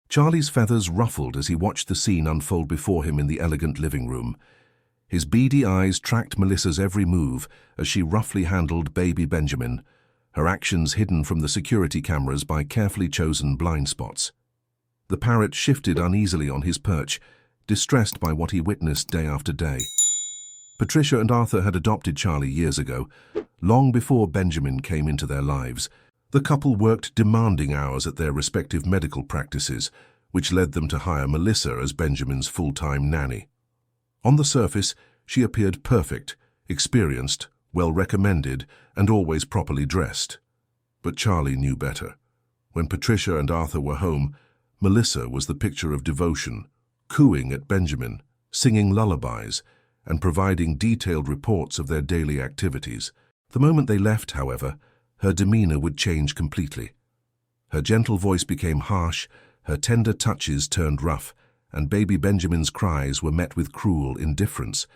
Charlie's feathers ruffled as he watched the scene unfold before him in the elegant living room. His beady eyes tracked Melissa's every move as she roughly handled baby Benjamin, her actions hidden from the security cameras by carefully chosen blind spots. The parrot shifted uneasily on his perch, distressed by what he witnessed day after day. Patricia and Arthur had adopted Charlie years ago, long before Benjamin came into their lives. The couple worked demanding hours at their respective medical practices, which led them to hire Melissa as Benjamin's full-time nanny. On the surface, she appeared perfect, experienced, well-recommended, and always properly dressed. But Charlie knew better. When Patricia and Arthur were home, Melissa was the picture of devotion, cooing at Benjamin, singing lullabies, and providing detailed reports of their daily activities. The moment they left, however, her demeanor would change completely. Her gentle voice became harsh, her tender touches turned rough, and baby Benjamin's cries were met with cruel indifference.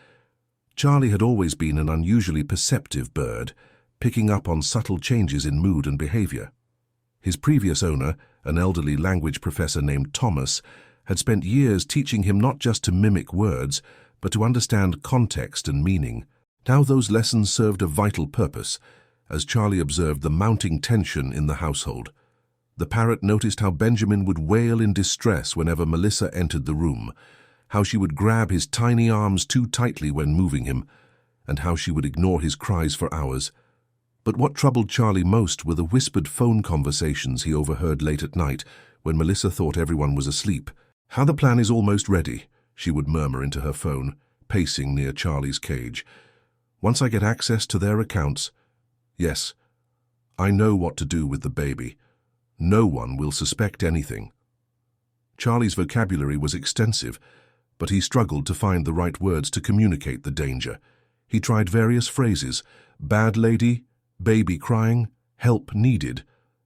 Charlie had always been an unusually perceptive bird, picking up on subtle changes in mood and behavior. His previous owner, an elderly language professor named Thomas, had spent years teaching him not just to mimic words, but to understand context and meaning. Now those lessons served a vital purpose, as Charlie observed the mounting tension in the household. The parrot noticed how Benjamin would wail in distress whenever Melissa entered the room, how she would grab his tiny arms too tightly when moving him, and how she would ignore his cries for hours. But what troubled Charlie most were the whispered phone conversations he overheard late at night when Melissa thought everyone was asleep. "How the plan is almost ready," she would murmur into her phone, pacing near Charlie's cage. "Once I get access to their accounts, yes, I know what to do with the baby. No one will suspect anything." Charlie's vocabulary was extensive, but he struggled to find the right words to communicate the danger. He tried various phrases: bad lady, baby crying, help needed,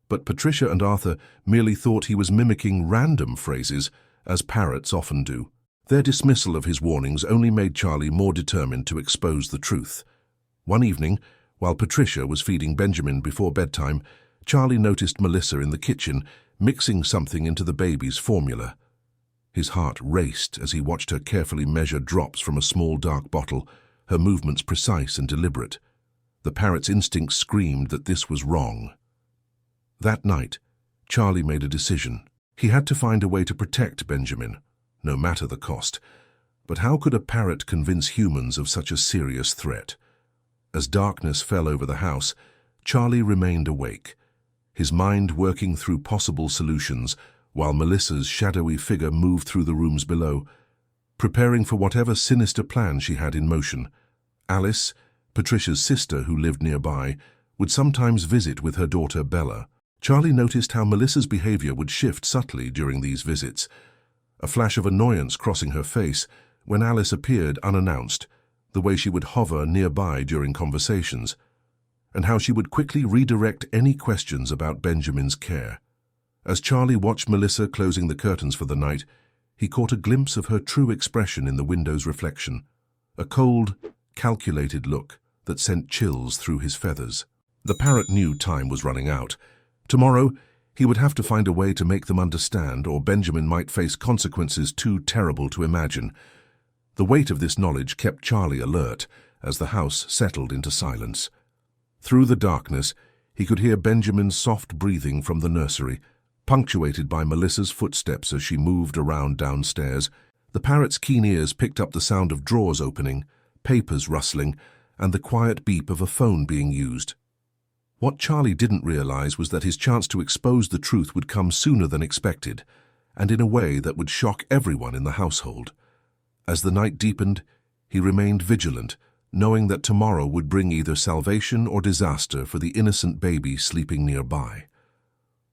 but Patricia and Arthur merely thought he was mimicking random phrases, as parrots often do. Their dismissal of his warnings only made Charlie more determined to expose the truth. One evening, while Patricia was feeding Benjamin before bedtime, Charlie noticed Melissa in the kitchen, mixing something into the baby's formula. His heart raced as he watched her carefully measure drops from a small dark bottle, her movements precise and deliberate. The parrot's instinct screamed that this was wrong. That night, Charlie made a decision. He had to find a way to protect Benjamin, no matter the cost. But how could a parrot convince humans of such a serious threat? As darkness fell over the house, Charlie remained awake, his mind working through possible solutions, while Melissa's shadowy figure moved through the rooms below, preparing for whatever sinister plan she had in motion. Alice, Patricia's sister who lived nearby, would sometimes visit with her daughter Bella. Charlie noticed how Melissa's behavior would shift subtly during these visits, a flash of annoyance crossing her face when Alice appeared unannounced, the way she would hover nearby during conversations, and how she would quickly redirect any questions about Benjamin's care. As Charlie watched Melissa closing the curtains for the night, he caught a glimpse of her true expression in the window's reflection, a cold, calculated look that sent chills through his feathers. The parrot knew time was running out. Tomorrow, he would have to find a way to make them understand, or Benjamin might face consequences too terrible to imagine. The weight of this knowledge kept Charlie alert as the house settled into silence. Through the darkness, he could hear Benjamin's soft breathing from the nursery, punctuated by Melissa's footsteps as she moved around downstairs. The parrot's keen ears picked up the sound of drawers opening, papers rustling, and the quiet beep of a phone being used. What Charlie didn't realize was that his chance to expose the truth would come sooner than expected, and in a way that would shock everyone in the household. As the night deepened, he remained vigilant, knowing that tomorrow would bring either salvation or disaster for the innocent baby sleeping nearby.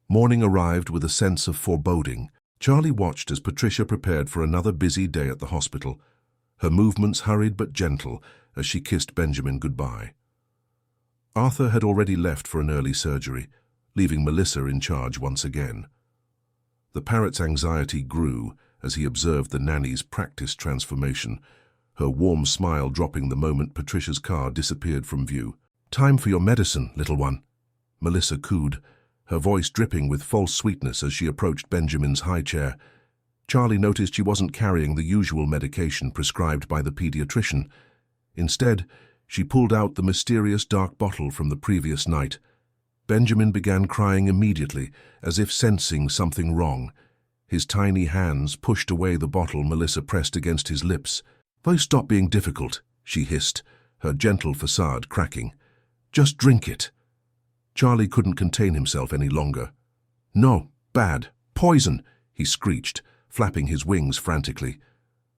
Morning arrived with a sense of foreboding. Charlie watched as Patricia prepared for another busy day at the hospital, her movements hurried but gentle as she kissed Benjamin goodbye. Arthur had already left for an early surgery, leaving Melissa in charge once again. The parrot's anxiety grew as he observed the nanny's practiced transformation, her warm smile dropping the moment Patricia's car disappeared from view. "Time for your medicine, little one," Melissa cooed, her voice dripping with false sweetness as she approached Benjamin's high chair. Charlie noticed she wasn't carrying the usual medication prescribed by the pediatrician. Instead, she pulled out the mysterious dark bottle from the previous night. Benjamin began crying immediately, as if sensing something wrong. His tiny hands pushed away the bottle Melissa pressed against his lips. "Why stop being difficult?" she hissed, her gentle facade cracking. "Just drink it." Charlie couldn't contain himself any longer. "No, bad, poison," he screeched, flapping his wings frantically.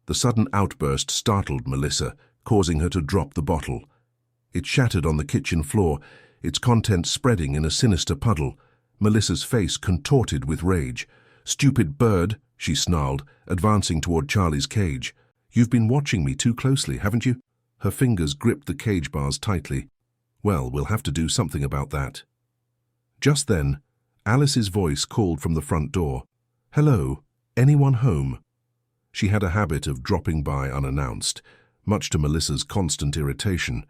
The sudden outburst startled Melissa, causing her to drop the bottle. It shattered on the kitchen floor, its contents spreading in a sinister puddle. Melissa's face contorted with rage. "Stupid bird," she snarled, advancing toward Charlie's cage. "You've been watching me too closely, haven't you?" Her fingers gripped the cage bars tightly. "Well, we'll have to do something about that." Just then, Alice's voice called from the front door. "Hello, anyone home?" She had a habit of dropping by unannounced, much to Melissa's constant irritation.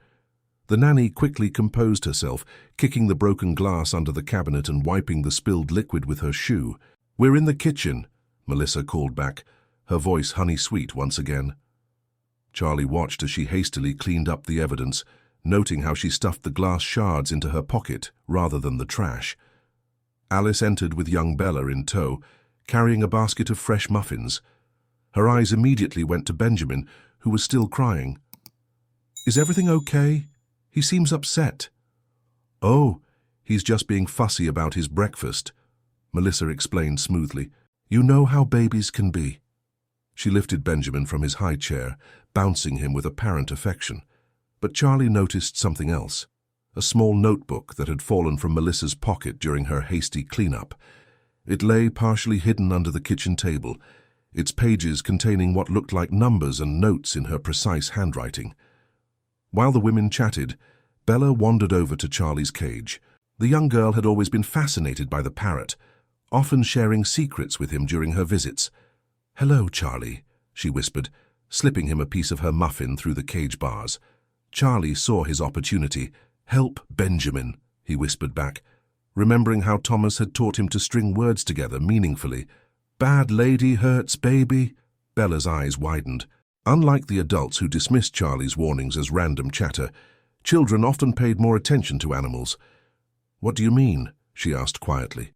The nanny quickly composed herself, kicking the broken glass under the cabinet and wiping the spilled liquid with her shoe. "We're in the kitchen," Melissa called back, her voice honey-sweet once again. Charlie watched as she hastily cleaned up the evidence, noting how she stuffed the glass shards into her pocket rather than the trash. Alice entered with young Bella in tow, carrying a basket of fresh muffins. Her eyes immediately went to Benjamin, who was still crying. "Is everything okay? He seems upset." "Oh, he's just being fussy about his breakfast," Melissa explained smoothly. "You know how babies can be." She lifted Benjamin from his high chair, bouncing him with apparent affection. But Charlie noticed something else, a small notebook that had fallen from Melissa's pocket during her hasty cleanup. It lay partially hidden under the kitchen table, its pages containing what looked like numbers and notes in her precise handwriting. While the women chatted, Bella wandered over to Charlie's cage. The young girl had always been fascinated by the parrot, often sharing secrets with him during her visits. "Hello, Charlie," she whispered, slipping him a piece of her muffin through the cage bars. Charlie saw his opportunity. "Help Benjamin," he whispered back, remembering how Thomas had taught him to string words together meaningfully. "Bad lady hurts baby." Bella's eyes widened. Unlike the adults who dismissed Charlie's warnings as random chatter, children often paid more attention to animals. "What do you mean?" she asked quietly.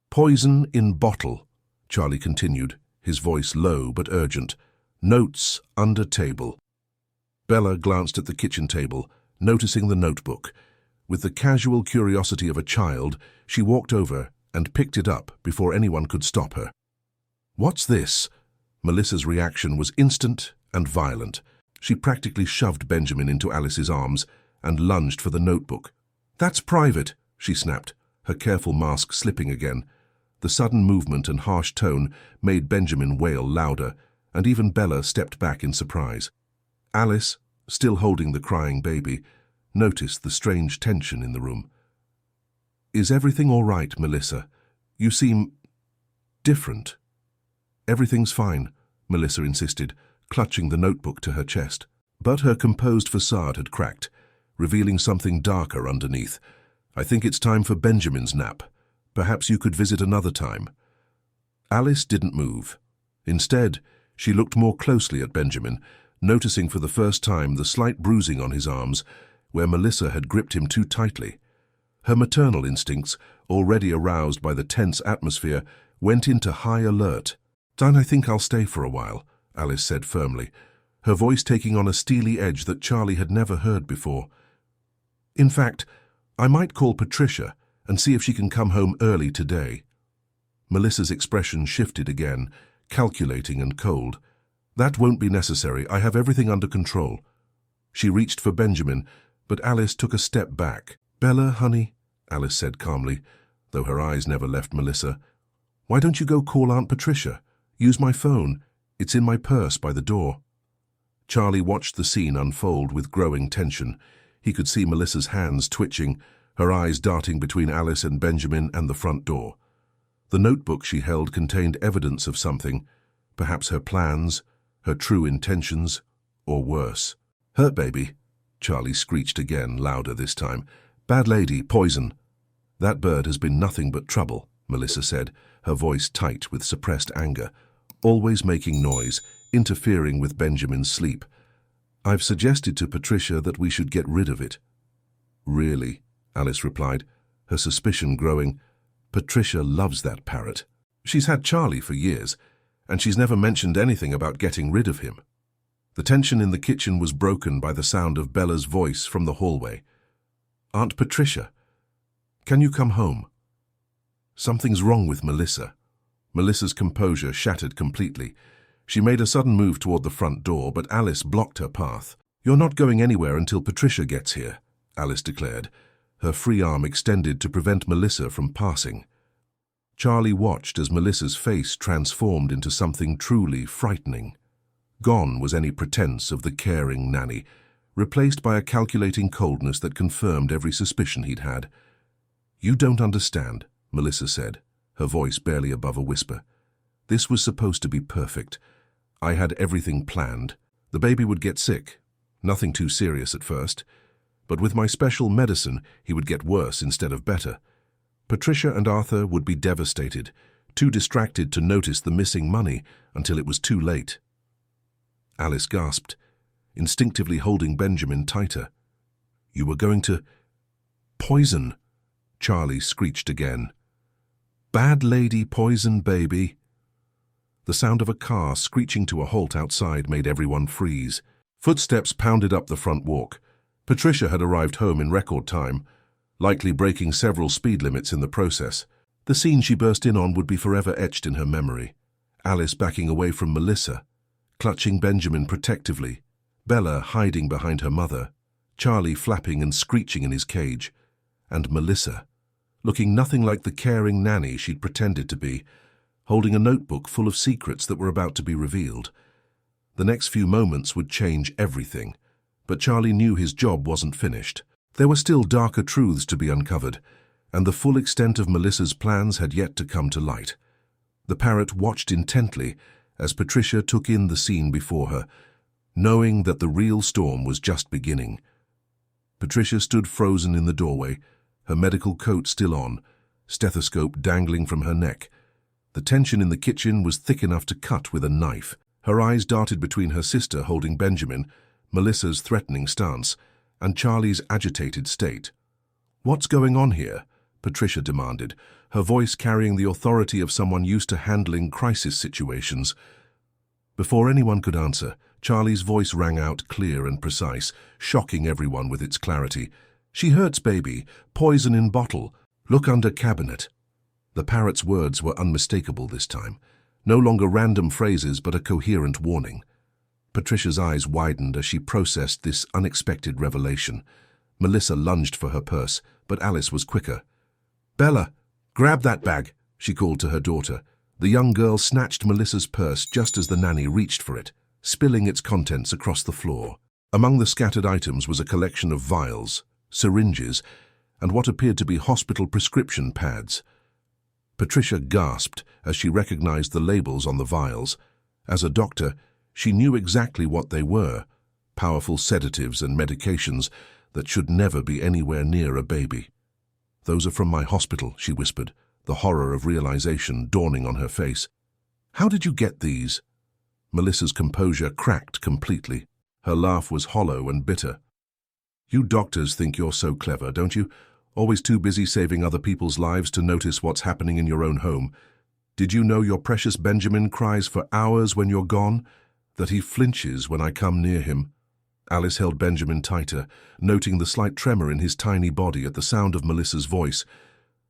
"Poison in bottle," Charlie continued, his voice low but urgent. "Notes under table." Bella glanced at the kitchen table, noticing the notebook. With the casual curiosity of a child, she walked over and picked it up before anyone could stop her. "What's this?" Melissa's reaction was instant and violent. She practically shoved Benjamin into Alice's arms and lunged for the notebook. "That's private," she snapped, her careful mask slipping again. The sudden movement and harsh tone made Benjamin wail louder, and even Bella stepped back in surprise. Alice, still holding the crying baby, noticed the strange tension in the room. "Is everything all right, Melissa? You seem different." "Everything's fine," Melissa insisted, clutching the notebook to her chest. But her composed facade had cracked, revealing something darker underneath. "I think it's time for Benjamin's nap. Perhaps you could visit another time." Alice didn't move. Instead, she looked more closely at Benjamin, noticing for the first time the slight bruising on his arms, where Melissa had gripped him too tightly. Her maternal instincts, already aroused by the tense atmosphere, went into high alert. "Then I think I'll stay for a while," Alice said firmly, her voice taking on a steely edge that Charlie had never heard before. "In fact, I might call Patricia and see if she can come home early today." Melissa's expression shifted again, calculating and cold. "That won't be necessary. I have everything under control." She reached for Benjamin, but Alice took a step back. "Bella, honey," Alice said calmly, though her eyes never left Melissa, "why don't you go call Aunt Patricia? Use my phone. It's in my purse by the door." Charlie watched the scene unfold with growing tension. He could see Melissa's hands twitching, her eyes darting between Alice and Benjamin and the front door. The notebook she held contained evidence of something, perhaps her plans, her true intentions, or worse. "Hurt baby," Charlie screeched again, louder this time. "Bad lady, poison." That bird has been nothing but trouble, Melissa said, her voice tight with suppressed anger, always making noise, interfering with Benjamin's sleep. I've suggested to Patricia that we should get rid of it. Really? Alice replied, her suspicion growing. Patricia loves that parrot. She's had Charlie for years, and she's never mentioned anything about getting rid of him. The tension in the kitchen was broken by the sound of Bella's voice from the hallway. Aunt Patricia, can you come home? Something's wrong with Melissa. Melissa's composure shattered completely. She made a sudden move toward the front door, but Alice blocked her path. You're not going anywhere until Patricia gets here, Alice declared, her free arm extended to prevent Melissa from passing. Charlie watched as Melissa's face transformed into something truly frightening. Gone was any pretense of the caring Nanny, replaced by a calculating coldness that confirmed every suspicion he'd had. You don't understand, Melissa said, her voice barely above a whisper. This was supposed to be perfect. I had everything planned. The baby would get sick. Nothing too serious at first. But with my special medicine, he would get worse instead of better. Patricia and Arthur would be devastated, too distracted to notice the missing money until it was too late. Alice gasped, instinctively holding Benjamin tighter. You were going to... Poison, Charlie screeched again. Bad lady poison baby. The sound of a car screeching to a halt outside made everyone freeze. Footsteps pounded up the front walk. Patricia had arrived home in record time, likely breaking several speed limits in the process. The scene she burst in on would be forever etched in her memory. Alice backing away from Melissa, clutching Benjamin protectively, Bella hiding behind her mother, Charlie flapping and screeching in his cage, and Melissa, looking nothing like the caring nanny she'd pretended to be, holding a notebook full of secrets that were about to be revealed. The next few moments would change everything, but Charlie knew his job wasn't finished. There were still darker truths to be uncovered, and the full extent of Melissa's plans had yet to come to light. The parrot watched intently as Patricia took in the scene before her, knowing that the real storm was just beginning. Patricia stood frozen in the doorway, her medical coat still on, stethoscope dangling from her neck. The tension in the kitchen was thick enough to cut with a knife. Her eyes darted between her sister holding Benjamin, Melissa's threatening stance, and Charlie's agitated state. What's going on here? Patricia demanded, her voice carrying the authority of someone used to handling crisis situations. Before anyone could answer, Charlie's voice rang out clear and precise, shocking everyone with its clarity. She hurts baby, poison in bottle, look under cabinet. The parrot's words were unmistakable this time, no longer random phrases but a coherent warning. Patricia's eyes widened as she processed this unexpected revelation. Melissa lunged for her purse, but Alice was quicker. Bella, grab that bag, she called to her daughter. The young girl snatched Melissa's purse just as the nanny reached for it, spilling its contents across the floor. Among the scattered items was a collection of vials, syringes, and what appeared to be hospital prescription pads. Patricia gasped as she recognized the labels on the vials. As a doctor, she knew exactly what they were, powerful sedatives and medications that should never be anywhere near a baby. Those are from my hospital, she whispered, the horror of realization dawning on her face. How did you get these? Melissa's composure cracked completely. Her laugh was hollow and bitter. You doctors think you're so clever, don't you? Always too busy saving other people's lives to notice what's happening in your own home. Did you know your precious Benjamin cries for hours when you're gone? That he flinches when I come near him? Alice held Benjamin tighter, noting the slight tremor in his tiny body at the sound of Melissa's voice.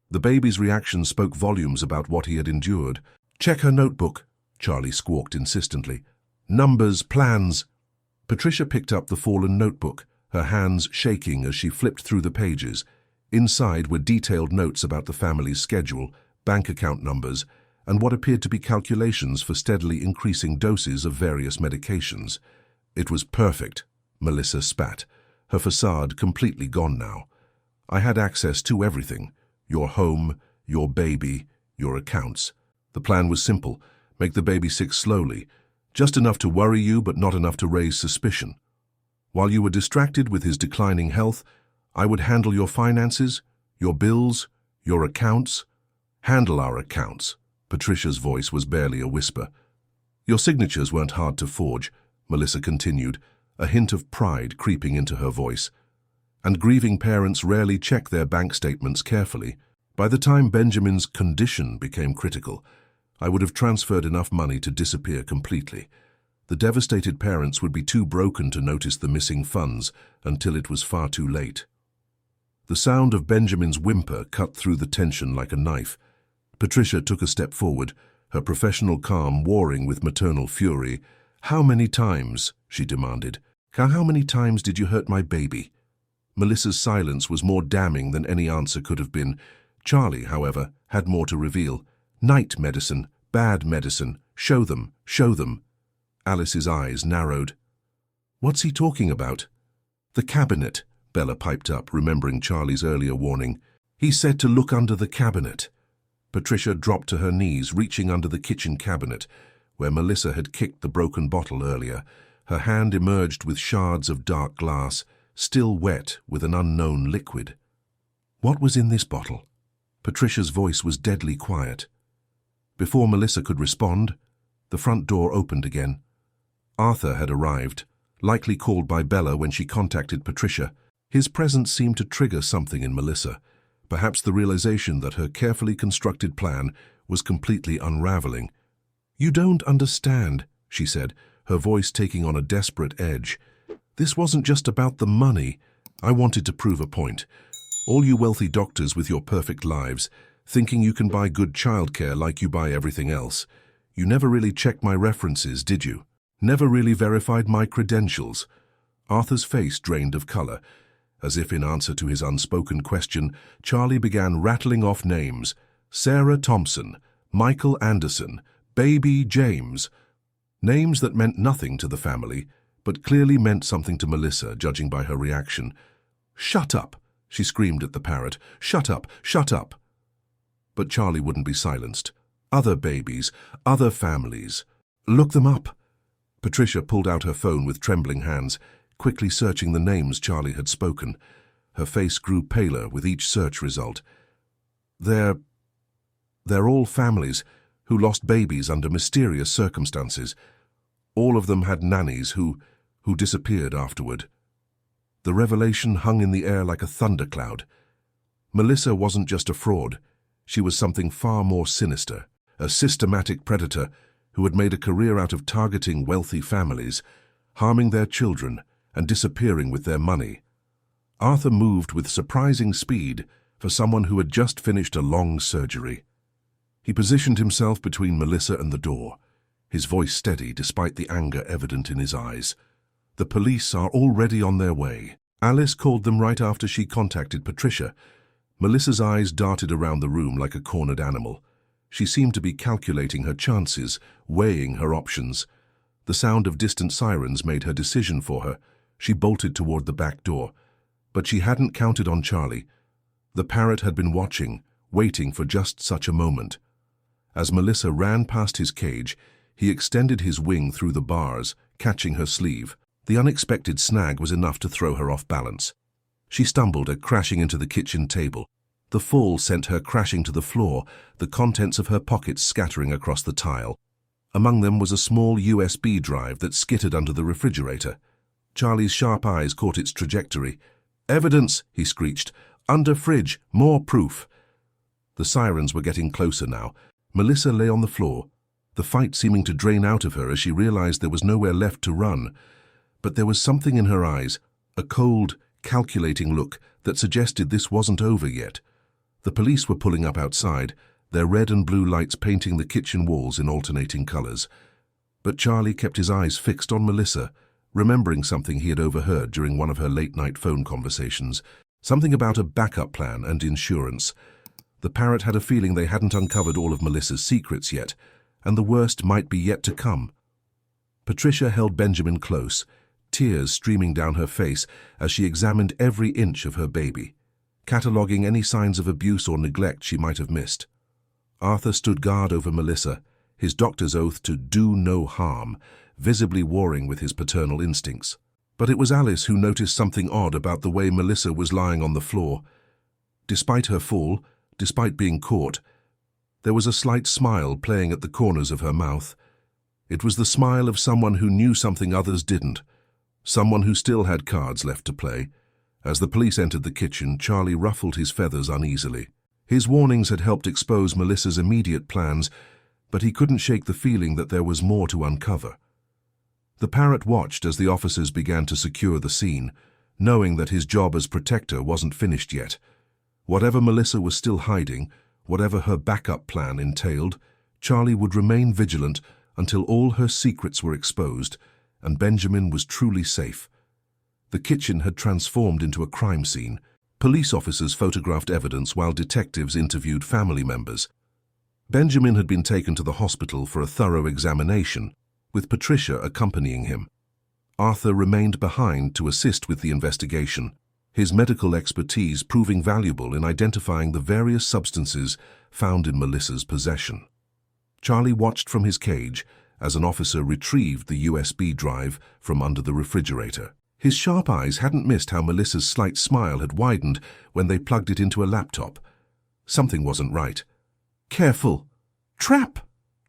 The baby's reaction spoke volumes about what he had endured. Check her notebook, Charlie squawked insistently. Numbers, plans. Patricia picked up the fallen notebook, her hands shaking as she flipped through the pages. Inside were detailed notes about the family's schedule, bank account numbers, and what appeared to be calculations for steadily increasing doses of various medications. It was perfect, Melissa spat, her facade completely gone now. I had access to everything, your home, your baby, your accounts. The plan was simple, make the baby sick slowly, just enough to worry you but not enough to raise suspicion. While you were distracted with his declining health, I would handle your finances, your bills, Your accounts? Handle our accounts. Patricia's voice was barely a whisper. Your signatures weren't hard to forge, Melissa continued, a hint of pride creeping into her voice. And grieving parents rarely check their bank statements carefully. By the time Benjamin's condition became critical, I would have transferred enough money to disappear completely. The devastated parents would be too broken to notice the missing funds until it was far too late. The sound of Benjamin's whimper cut through the tension like a knife. Patricia took a step forward, her professional calm warring with maternal fury. How many times? She demanded. How many times did you hurt my baby? Melissa's silence was more damning than any answer could have been. Charlie, however, had more to reveal. Night medicine, bad medicine, show them, show them. Alice's eyes narrowed. What's he talking about? The cabinet, Bella piped up, remembering Charlie's earlier warning. He said to look under the cabinet. Patricia dropped to her knees, reaching under the kitchen cabinet, where Melissa had kicked the broken bottle earlier. Her hand emerged with shards of dark glass, still wet with an unknown liquid. What was in this bottle? Patricia's voice was deadly quiet. Before Melissa could respond, the front door opened again. Arthur had arrived, likely called by Bella when she contacted Patricia. His presence seemed to trigger something in Melissa, perhaps the realization that her carefully constructed plan was completely unraveling. You don't understand, she said, her voice taking on a desperate edge. This wasn't just about the money. I wanted to prove a point. All you wealthy doctors with your perfect lives, thinking you can buy good childcare like you buy everything else. You never really checked my references, did you? Never really verified my credentials. Arthur's face drained of color. As if in answer to his unspoken question, Charlie began rattling off names. Sarah Thompson, Michael Anderson, Baby James. Names that meant nothing to the family, but clearly meant something to Melissa, judging by her reaction. Shut up, she screamed at the parrot. Shut up, shut up. But Charlie wouldn't be silenced. Other babies, other families. Look them up. Patricia pulled out her phone with trembling hands, quickly searching the names Charlie had spoken. Her face grew paler with each search result. They're all families who lost babies under mysterious circumstances. All of them had nannies who disappeared afterward. The revelation hung in the air like a thundercloud. Melissa wasn't just a fraud. She was something far more sinister, a systematic predator who had made a career out of targeting wealthy families, harming their children, and disappearing with their money. Arthur moved with surprising speed for someone who had just finished a long surgery. He positioned himself between Melissa and the door, his voice steady despite the anger evident in his eyes. The police are already on their way. Alice called them right after she contacted Patricia. Melissa's eyes darted around the room like a cornered animal. She seemed to be calculating her chances, weighing her options. The sound of distant sirens made her decision for her. She bolted toward the back door. But she hadn't counted on Charlie. The parrot had been watching, waiting for just such a moment. As Melissa ran past his cage, he extended his wing through the bars, catching her sleeve. The unexpected snag was enough to throw her off balance. She stumbled, crashing into the kitchen table. The fall sent her crashing to the floor, the contents of her pockets scattering across the tile. Among them was a small USB drive that skittered under the refrigerator. Charlie's sharp eyes caught its trajectory. "Evidence," he screeched. "Under fridge, more proof." The sirens were getting closer now. Melissa lay on the floor, the fight seeming to drain out of her as she realized there was nowhere left to run. But there was something in her eyes, a cold, calculating look that suggested this wasn't over yet. The police were pulling up outside, their red and blue lights painting the kitchen walls in alternating colors. But Charlie kept his eyes fixed on Melissa, remembering something he had overheard during one of her late-night phone conversations, something about a backup plan and insurance. The parrot had a feeling they hadn't uncovered all of Melissa's secrets yet, and the worst might be yet to come. Patricia held Benjamin close, tears streaming down her face as she examined every inch of her baby, cataloguing any signs of abuse or neglect she might have missed. Arthur stood guard over Melissa, his doctor's oath to do no harm, visibly warring with his paternal instincts. But it was Alice who noticed something odd about the way Melissa was lying on the floor. Despite her fall, despite being caught. There was a slight smile playing at the corners of her mouth. It was the smile of someone who knew something others didn't, someone who still had cards left to play. As the police entered the kitchen, Charlie ruffled his feathers uneasily. His warnings had helped expose Melissa's immediate plans, but he couldn't shake the feeling that there was more to uncover. The Parrot watched as the officers began to secure the scene, knowing that his job as protector wasn't finished yet. Whatever Melissa was still hiding, whatever her backup plan entailed, Charlie would remain vigilant until all her secrets were exposed and Benjamin was truly safe. The kitchen had transformed into a crime scene. Police officers photographed evidence while detectives interviewed family members. Benjamin had been taken to the hospital for a thorough examination, with Patricia accompanying him. Arthur remained behind to assist with the investigation, his medical expertise proving valuable in identifying the various substances found in Melissa's possession. Charlie watched from his cage as an officer retrieved the USB drive from under the refrigerator. His sharp eyes hadn't missed how Melissa's slight smile had widened when they plugged it into a laptop. Something wasn't right. "Careful! Trap!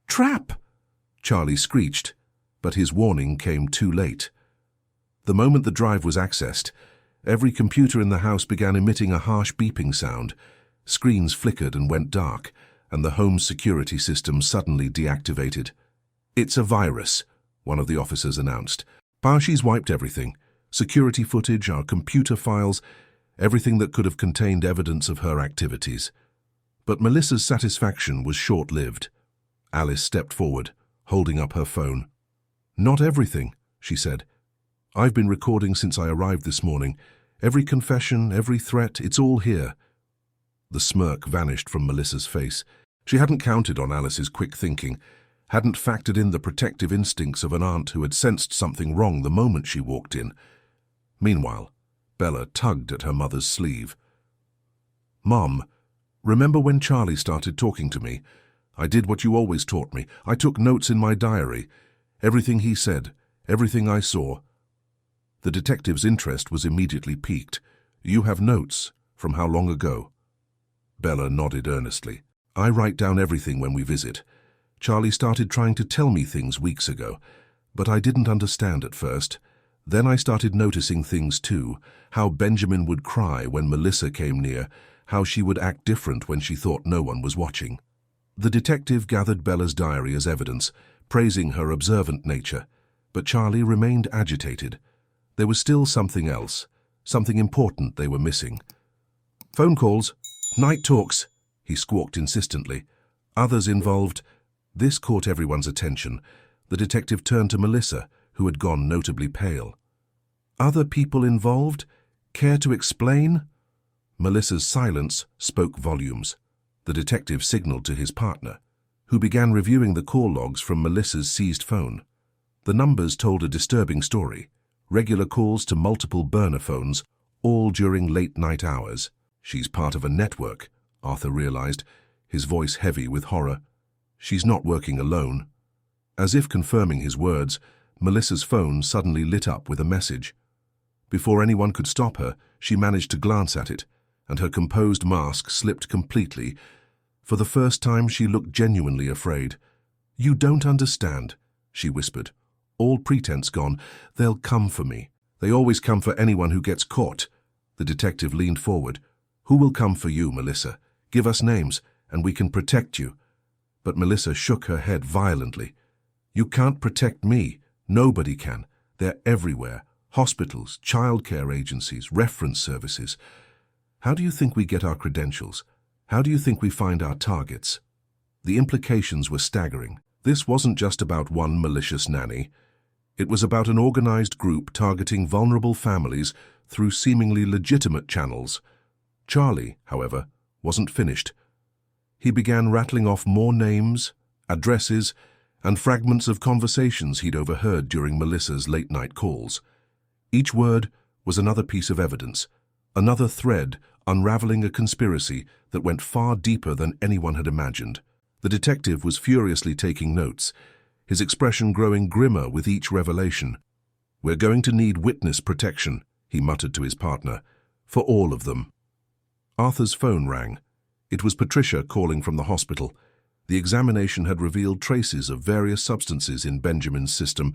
Trap!" Charlie screeched, but his warning came too late. The moment the drive was accessed, every computer in the house began emitting a harsh beeping sound. Screens flickered and went dark, and the home's security system suddenly deactivated. "It's a virus," one of the officers announced. "She's wiped everything. Security footage, our computer files, everything that could have contained evidence of her activities." But Melissa's satisfaction was short-lived. Alice stepped forward, holding up her phone. "Not everything," she said. "I've been recording since I arrived this morning. Every confession, every threat, it's all here." The smirk vanished from Melissa's face. She hadn't counted on Alice's quick thinking, hadn't factored in the protective instincts of an aunt who had sensed something wrong the moment she walked in. Meanwhile, Bella tugged at her mother's sleeve. "Mom, remember when Charlie started talking to me? I did what you always taught me. I took notes in my diary. Everything he said, everything I saw." The detective's interest was immediately piqued. "You have notes? From how long ago?" Bella nodded earnestly. "I write down everything when we visit. Charlie started trying to tell me things weeks ago, but I didn't understand at first. Then I started noticing things too, how Benjamin would cry when Melissa came near, how she would act different when she thought no one was watching." The detective gathered Bella's diary as evidence, praising her observant nature, but Charlie remained agitated. There was still something else, something important they were missing. "Phone calls, night talks," he squawked insistently. "Others involved." This caught everyone's attention. The detective turned to Melissa, who had gone notably pale. "Other people involved? Care to explain?" Melissa's silence spoke volumes. The detective signaled to his partner, who began reviewing the call logs from Melissa's seized phone. The numbers told a disturbing story. Regular calls to multiple burner phones, all during late-night hours. "She's part of a network," Arthur realized, his voice heavy with horror. "She's not working alone." As if confirming his words, Melissa's phone suddenly lit up with a message. Before anyone could stop her, she managed to glance at it, and her composed mask slipped completely. For the first time, she looked genuinely afraid. "You don't understand," she whispered. "All pretense gone. They'll come for me. They always come for anyone who gets caught." The detective leaned forward. "Who will come for you, Melissa? Give us names, and we can protect you." But Melissa shook her head violently. "You can't protect me. Nobody can. They're everywhere. Hospitals, childcare agencies, reference services. How do you think we get our credentials? How do you think we find our targets?" The implications were staggering. This wasn't just about one malicious nanny. It was about an organized group targeting vulnerable families through seemingly legitimate channels. Charlie, however, wasn't finished. He began rattling off more names, addresses, and fragments of conversations he'd overheard during Melissa's late-night calls. Each word was another piece of evidence, another thread unraveling a conspiracy that went far deeper than anyone had imagined. The detective was furiously taking notes, his expression growing grimmer with each revelation. "We're going to need witness protection," he muttered to his partner, "for all of them." Arthur's phone rang. It was Patricia calling from the hospital. The examination had revealed traces of various substances in Benjamin's system,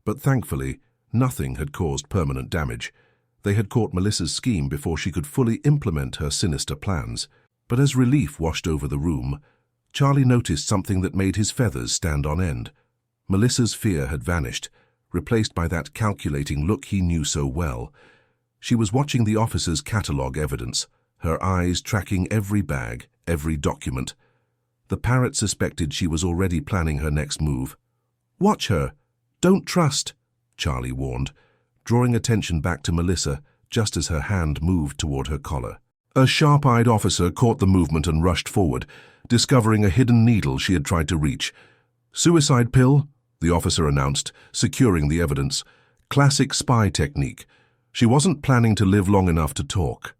but thankfully, nothing had caused permanent damage. They had caught Melissa's scheme before she could fully implement her sinister plans. But as relief washed over the room, Charlie noticed something that made his feathers stand on end. Melissa's fear had vanished, replaced by that calculating look he knew so well. She was watching the officer's catalogue evidence, her eyes tracking every bag, every document. The Parrot suspected she was already planning her next move. "Watch her! Don't trust!" Charlie warned, drawing attention back to Melissa just as her hand moved toward her collar. A sharp-eyed officer caught the movement and rushed forward, discovering a hidden needle she had tried to reach. "Suicide pill," the officer announced, securing the evidence. Classic spy technique. She wasn't planning to live long enough to talk.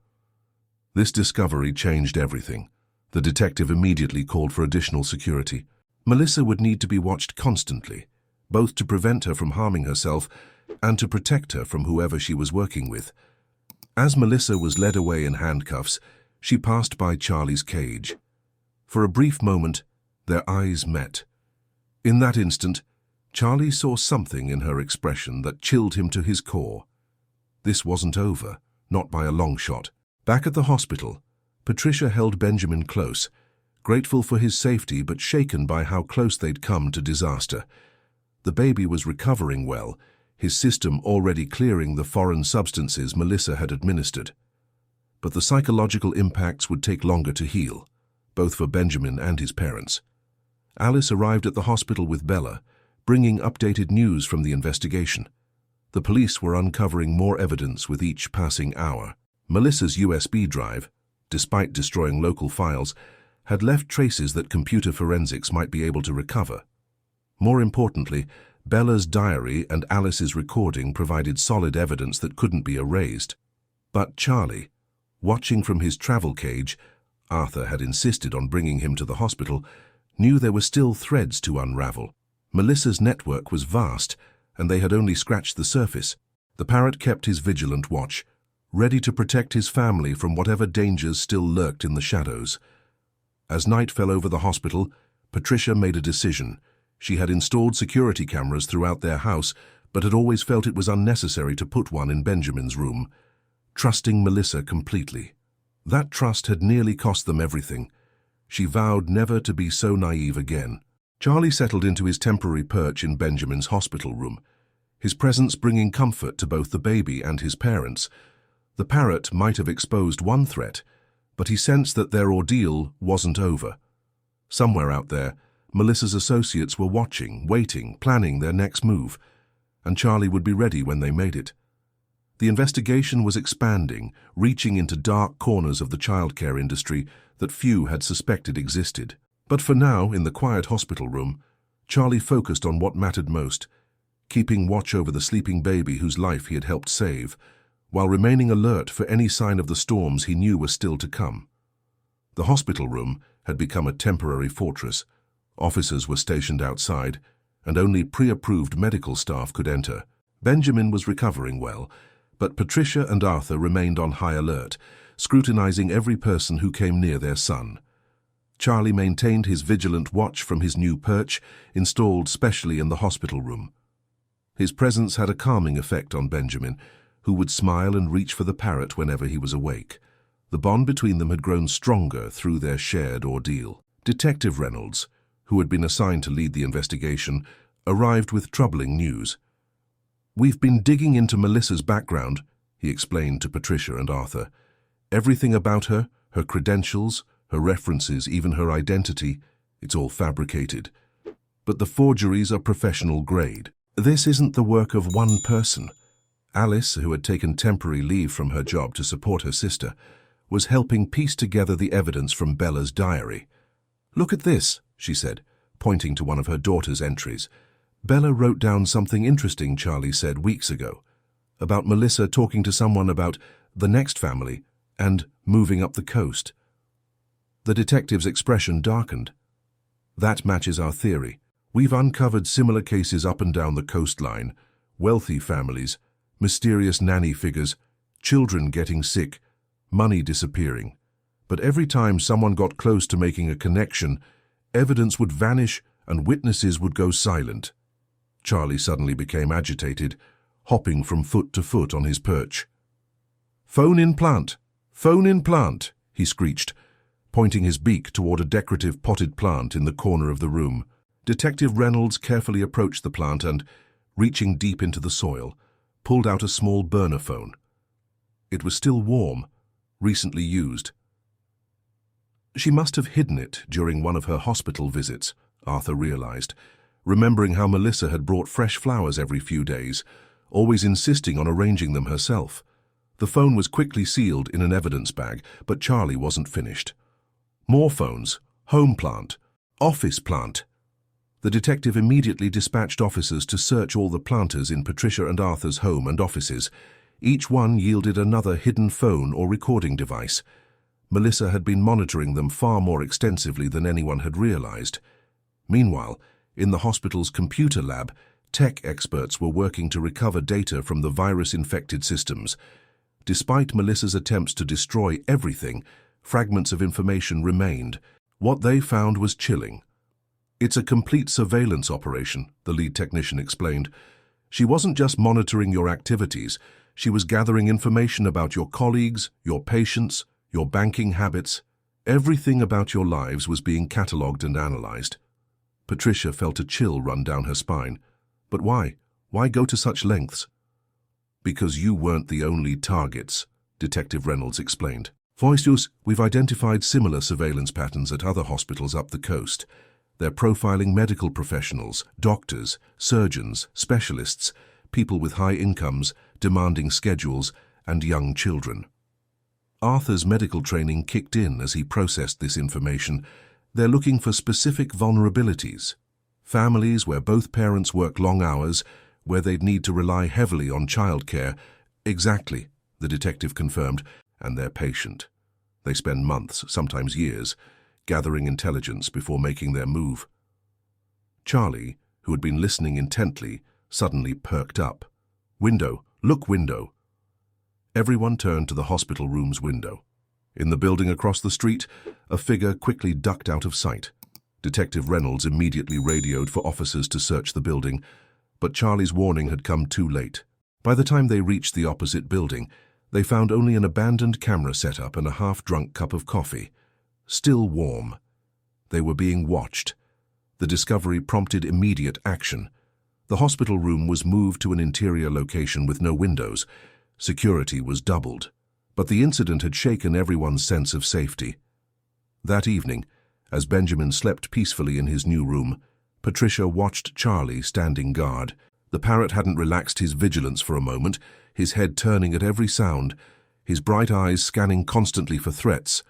This discovery changed everything. The detective immediately called for additional security. Melissa would need to be watched constantly, both to prevent her from harming herself and to protect her from whoever she was working with. As Melissa was led away in handcuffs, she passed by Charlie's cage. For a brief moment, their eyes met. In that instant, Charlie saw something in her expression that chilled him to his core. This wasn't over, not by a long shot. Back at the hospital, Patricia held Benjamin close, grateful for his safety but shaken by how close they'd come to disaster. The baby was recovering well, his system already clearing the foreign substances Melissa had administered. But the psychological impacts would take longer to heal, both for Benjamin and his parents. Alice arrived at the hospital with Bella, bringing updated news from the investigation. The police were uncovering more evidence with each passing hour. Melissa's USB drive, despite destroying local files, had left traces that computer forensics might be able to recover. More importantly, Bella's diary and Alice's recording provided solid evidence that couldn't be erased. But Charlie, watching from his travel cage, Arthur had insisted on bringing him to the hospital, knew there were still threads to unravel. Melissa's network was vast, and they had only scratched the surface. The Parrot kept his vigilant watch, ready to protect his family from whatever dangers still lurked in the shadows. As night fell over the hospital, Patricia made a decision. She had installed security cameras throughout their house, but had always felt it was unnecessary to put one in Benjamin's room, trusting Melissa completely. That trust had nearly cost them everything. She vowed never to be so naive again. Charlie settled into his temporary perch in Benjamin's hospital room, his presence bringing comfort to both the baby and his parents. The Parrot might have exposed one threat, but he sensed that their ordeal wasn't over. Somewhere out there, Melissa's associates were watching, waiting, planning their next move, and Charlie would be ready when they made it. The investigation was expanding, reaching into dark corners of the childcare industry that few had suspected existed. But for now, in the quiet hospital room, Charlie focused on what mattered most, keeping watch over the sleeping baby whose life he had helped save, while remaining alert for any sign of the storms he knew were still to come. The hospital room had become a temporary fortress. Officers were stationed outside, and only pre-approved medical staff could enter. Benjamin was recovering well, but Patricia and Arthur remained on high alert, scrutinizing every person who came near their son. Charlie maintained his vigilant watch from his new perch, installed specially in the hospital room. His presence had a calming effect on Benjamin, who would smile and reach for the Parrot whenever he was awake. The bond between them had grown stronger through their shared ordeal. Detective Reynolds, who had been assigned to lead the investigation, arrived with troubling news. "We've been digging into Melissa's background," he explained to Patricia and Arthur. "Everything about her, her credentials, her references, even her identity, it's all fabricated. But the forgeries are professional grade. This isn't the work of one person." Alice, who had taken temporary leave from her job to support her sister, was helping piece together the evidence from Bella's diary. "Look at this," she said, pointing to one of her daughter's entries. "Bella wrote down something interesting Charlie said weeks ago, about Melissa talking to someone about the next family and moving up the coast." The detective's expression darkened. "That matches our theory. We've uncovered similar cases up and down the coastline, wealthy families, mysterious nanny figures, children getting sick, money disappearing. But every time someone got close to making a connection, evidence would vanish and witnesses would go silent. Charlie suddenly became agitated, hopping from foot to foot on his perch. "Phone in plant! Phone in plant!" he screeched, pointing his beak toward a decorative potted plant in the corner of the room. Detective Reynolds carefully approached the plant and, reaching deep into the soil, pulled out a small burner phone. It was still warm, recently used. She must have hidden it during one of her hospital visits, Arthur realized, remembering how Melissa had brought fresh flowers every few days, always insisting on arranging them herself. The phone was quickly sealed in an evidence bag, but Charlie wasn't finished. More phones, home plant, office plant. The detective immediately dispatched officers to search all the planters in Patricia and Arthur's home and offices. Each one yielded another hidden phone or recording device. Melissa had been monitoring them far more extensively than anyone had realized. Meanwhile, in the hospital's computer lab, tech experts were working to recover data from the virus-infected systems. Despite Melissa's attempts to destroy everything, fragments of information remained. What they found was chilling. "It's a complete surveillance operation," the lead technician explained. "She wasn't just monitoring your activities, she was gathering information about your colleagues, your patients, your banking habits. Everything about your lives was being catalogued and analyzed." Patricia felt a chill run down her spine. "But why? Why go to such lengths?" "Because you weren't the only targets," Detective Reynolds explained. "Voice, we've identified similar surveillance patterns at other hospitals up the coast. They're profiling medical professionals, doctors, surgeons, specialists, people with high incomes, demanding schedules, and young children." Arthur's medical training kicked in as he processed this information. They're looking for specific vulnerabilities. Families where both parents work long hours, where they'd need to rely heavily on childcare. "Exactly," the detective confirmed, "and they're patient. They spend months, sometimes years, gathering intelligence before making their move." Charlie, who had been listening intently, suddenly perked up. "Window, look, window." Everyone turned to the hospital room's window. In the building across the street, a figure quickly ducked out of sight. Detective Reynolds immediately radioed for officers to search the building, but Charlie's warning had come too late. By the time they reached the opposite building, they found only an abandoned camera setup and a half-drunk cup of coffee. Still warm. They were being watched. The discovery prompted immediate action. The hospital room was moved to an interior location with no windows. Security was doubled. But the incident had shaken everyone's sense of safety. That evening, as Benjamin slept peacefully in his new room, Patricia watched Charlie standing guard. The parrot hadn't relaxed his vigilance for a moment, his head turning at every sound, his bright eyes scanning constantly for threats.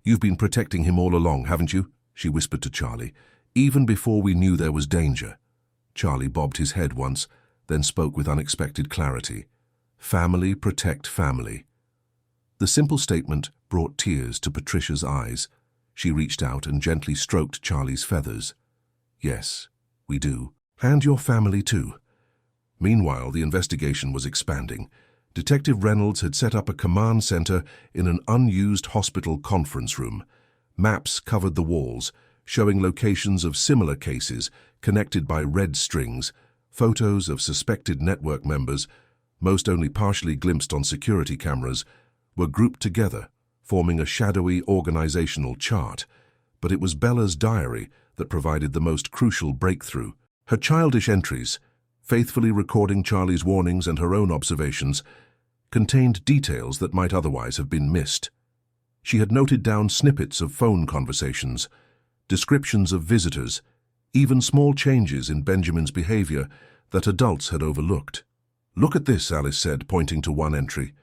"You've been protecting him all along, haven't you?" she whispered to Charlie, "even before we knew there was danger." Charlie bobbed his head once, then spoke with unexpected clarity. "Family protect family." The simple statement brought tears to Patricia's eyes. She reached out and gently stroked Charlie's feathers. "Yes, we do. And your family too." Meanwhile, the investigation was expanding. Detective Reynolds had set up a command center in an unused hospital conference room. Maps covered the walls, showing locations of similar cases connected by red strings. Photos of suspected network members, most only partially glimpsed on security cameras, were grouped together, forming a shadowy organizational chart. But it was Bella's diary that provided the most crucial breakthrough. Her childish entries, faithfully recording Charlie's warnings and her own observations, contained details that might otherwise have been missed. She had noted down snippets of phone conversations, descriptions of visitors, even small changes in Benjamin's behavior that adults had overlooked. "Look at this," Alice said, pointing to one entry.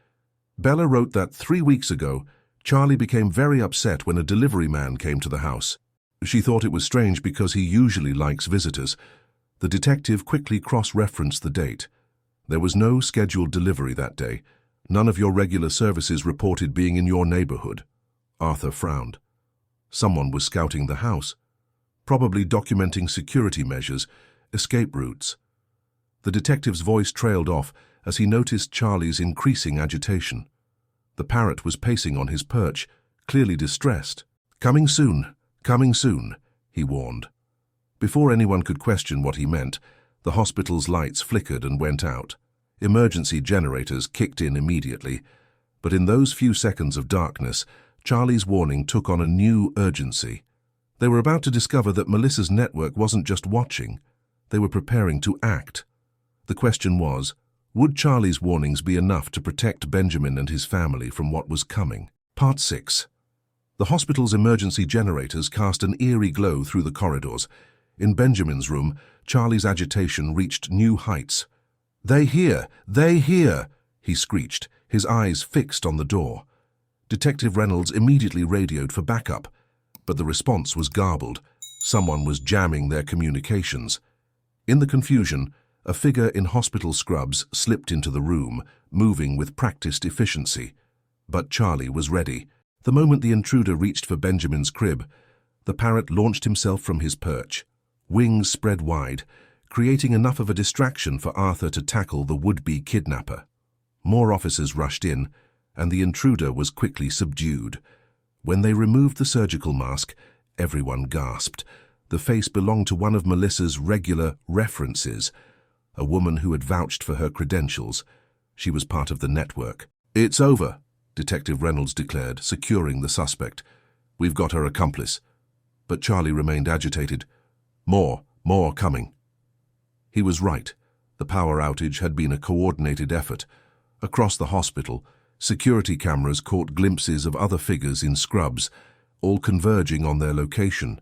Bella wrote that 3 weeks ago, Charlie became very upset when a delivery man came to the house. She thought it was strange because he usually likes visitors. The detective quickly cross-referenced the date. There was no scheduled delivery that day. None of your regular services reported being in your neighborhood. Arthur frowned. Someone was scouting the house, probably documenting security measures, escape routes. The detective's voice trailed off as he noticed Charlie's increasing agitation. The parrot was pacing on his perch, clearly distressed. Coming soon, he warned. Before anyone could question what he meant, the hospital's lights flickered and went out. Emergency generators kicked in immediately, but in those few seconds of darkness, Charlie's warning took on a new urgency. They were about to discover that Melissa's network wasn't just watching, they were preparing to act. The question was, would Charlie's warnings be enough to protect Benjamin and his family from what was coming? Part 6. The hospital's emergency generators cast an eerie glow through the corridors. In Benjamin's room, Charlie's agitation reached new heights. "They hear! They hear!" he screeched, his eyes fixed on the door. Detective Reynolds immediately radioed for backup, but the response was garbled. Someone was jamming their communications. In the confusion, a figure in hospital scrubs slipped into the room, moving with practiced efficiency. But Charlie was ready. The moment the intruder reached for Benjamin's crib, the parrot launched himself from his perch, wings spread wide, creating enough of a distraction for Arthur to tackle the would-be kidnapper. More officers rushed in, and the intruder was quickly subdued. When they removed the surgical mask, everyone gasped. The face belonged to one of Melissa's regular references, a woman who had vouched for her credentials. She was part of the network. "It's over," Detective Reynolds declared, securing the suspect. "We've got her accomplice." But Charlie remained agitated. More coming." He was right. The power outage had been a coordinated effort. Across the hospital, security cameras caught glimpses of other figures in scrubs, all converging on their location.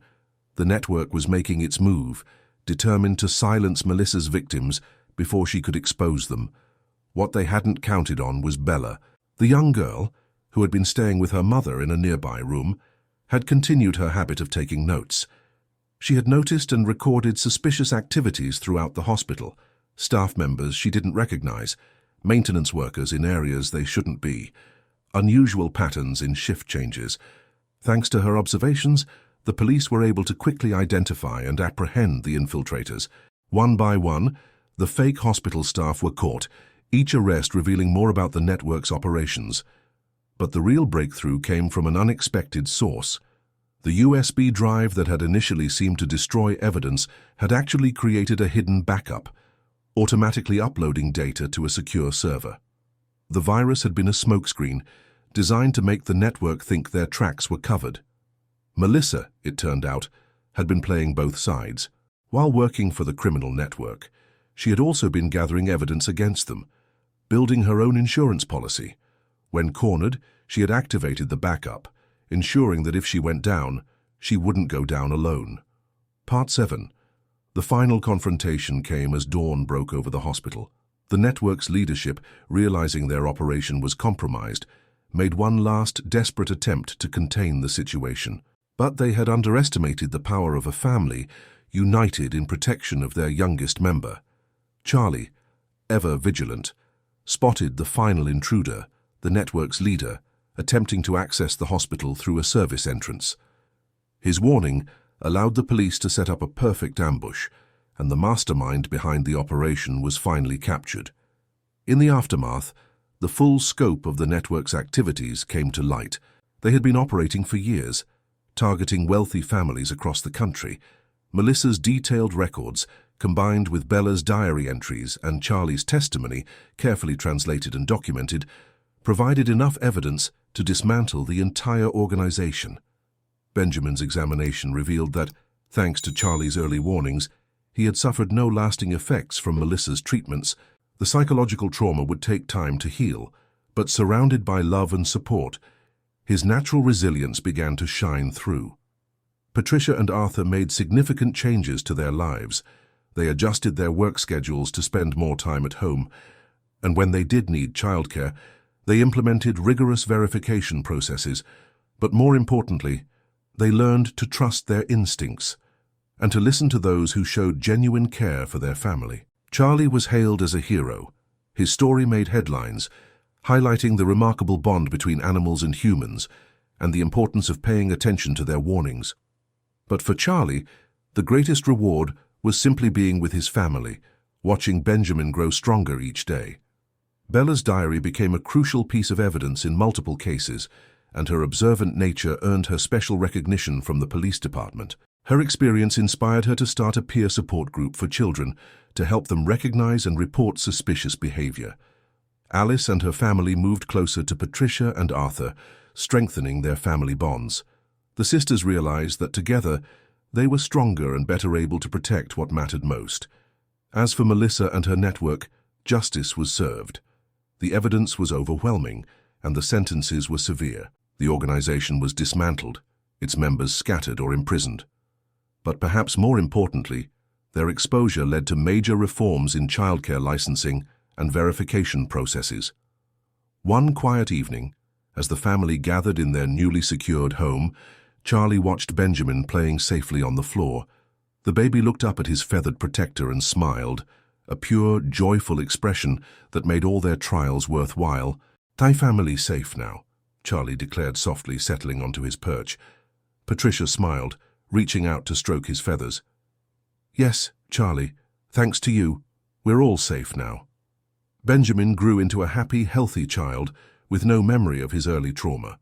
The network was making its move, determined to silence Melissa's victims before she could expose them. What they hadn't counted on was Bella. The young girl, who had been staying with her mother in a nearby room, had continued her habit of taking notes. She had noticed and recorded suspicious activities throughout the hospital, staff members she didn't recognize, maintenance workers in areas they shouldn't be, unusual patterns in shift changes. Thanks to her observations, the police were able to quickly identify and apprehend the infiltrators. One by one, the fake hospital staff were caught, each arrest revealing more about the network's operations. But the real breakthrough came from an unexpected source. The USB drive that had initially seemed to destroy evidence had actually created a hidden backup, automatically uploading data to a secure server. The virus had been a smokescreen, designed to make the network think their tracks were covered. Melissa, it turned out, had been playing both sides. While working for the criminal network, she had also been gathering evidence against them, building her own insurance policy. When cornered, she had activated the backup, ensuring that if she went down, she wouldn't go down alone. Part 7. The final confrontation came as dawn broke over the hospital. The network's leadership, realizing their operation was compromised, made one last desperate attempt to contain the situation. But they had underestimated the power of a family united in protection of their youngest member. Charlie, ever vigilant, spotted the final intruder, the network's leader, attempting to access the hospital through a service entrance. His warning allowed the police to set up a perfect ambush, and the mastermind behind the operation was finally captured. In the aftermath, the full scope of the network's activities came to light. They had been operating for years, targeting wealthy families across the country. Melissa's detailed records, combined with Bella's diary entries and Charlie's testimony, carefully translated and documented, provided enough evidence to dismantle the entire organization. Benjamin's examination revealed that, thanks to Charlie's early warnings, he had suffered no lasting effects from Melissa's treatments. The psychological trauma would take time to heal, but surrounded by love and support, his natural resilience began to shine through. Patricia and Arthur made significant changes to their lives. They adjusted their work schedules to spend more time at home, and when they did need childcare, they implemented rigorous verification processes, but more importantly, they learned to trust their instincts and to listen to those who showed genuine care for their family. Charlie was hailed as a hero. His story made headlines, highlighting the remarkable bond between animals and humans and the importance of paying attention to their warnings. But for Charlie, the greatest reward was simply being with his family, watching Benjamin grow stronger each day. Bella's diary became a crucial piece of evidence in multiple cases, and her observant nature earned her special recognition from the police department. Her experience inspired her to start a peer support group for children to help them recognize and report suspicious behavior. Alice and her family moved closer to Patricia and Arthur, strengthening their family bonds. The sisters realized that together they were stronger and better able to protect what mattered most. As for Melissa and her network, justice was served. The evidence was overwhelming, and the sentences were severe. The organization was dismantled, its members scattered or imprisoned. But perhaps more importantly, their exposure led to major reforms in childcare licensing and verification processes. One quiet evening, as the family gathered in their newly secured home, Charlie watched Benjamin playing safely on the floor. The baby looked up at his feathered protector and smiled, a pure, joyful expression that made all their trials worthwhile. "Thy family's safe now," Charlie declared softly, settling onto his perch. Patricia smiled, reaching out to stroke his feathers. "Yes, Charlie, thanks to you, we're all safe now." Benjamin grew into a happy, healthy child with no memory of his early trauma.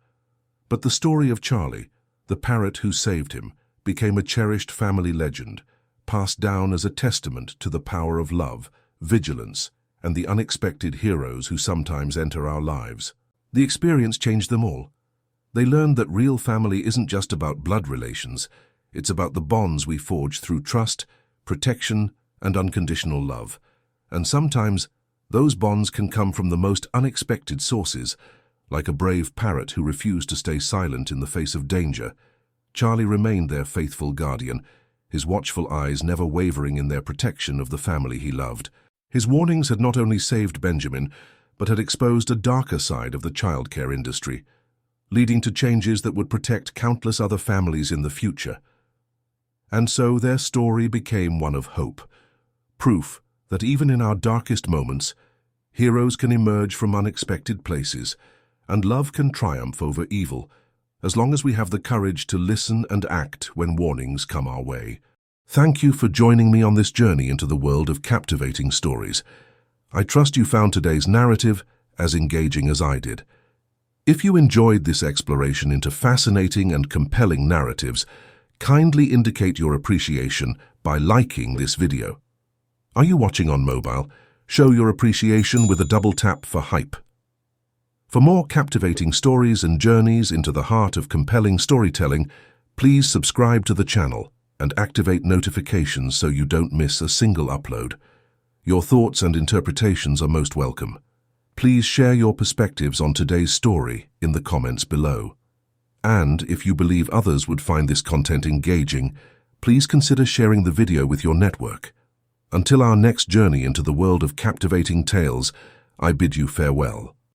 But the story of Charlie, the parrot who saved him, became a cherished family legend, passed down as a testament to the power of love, vigilance, and the unexpected heroes who sometimes enter our lives. The experience changed them all. They learned that real family isn't just about blood relations, it's about the bonds we forge through trust, protection, and unconditional love. And sometimes, those bonds can come from the most unexpected sources, like a brave parrot who refused to stay silent in the face of danger. Charlie remained their faithful guardian, his watchful eyes never wavering in their protection of the family he loved. His warnings had not only saved Benjamin, but had exposed a darker side of the childcare industry, leading to changes that would protect countless other families in the future. And so their story became one of hope, proof that even in our darkest moments, heroes can emerge from unexpected places, and love can triumph over evil, as long as we have the courage to listen and act when warnings come our way. Thank you for joining me on this journey into the world of captivating stories. I trust you found today's narrative as engaging as I did. If you enjoyed this exploration into fascinating and compelling narratives, kindly indicate your appreciation by liking this video. Are you watching on mobile? Show your appreciation with a double tap for hype. For more captivating stories and journeys into the heart of compelling storytelling, please subscribe to the channel and activate notifications so you don't miss a single upload. Your thoughts and interpretations are most welcome. Please share your perspectives on today's story in the comments below. And if you believe others would find this content engaging, please consider sharing the video with your network. Until our next journey into the world of captivating tales, I bid you farewell.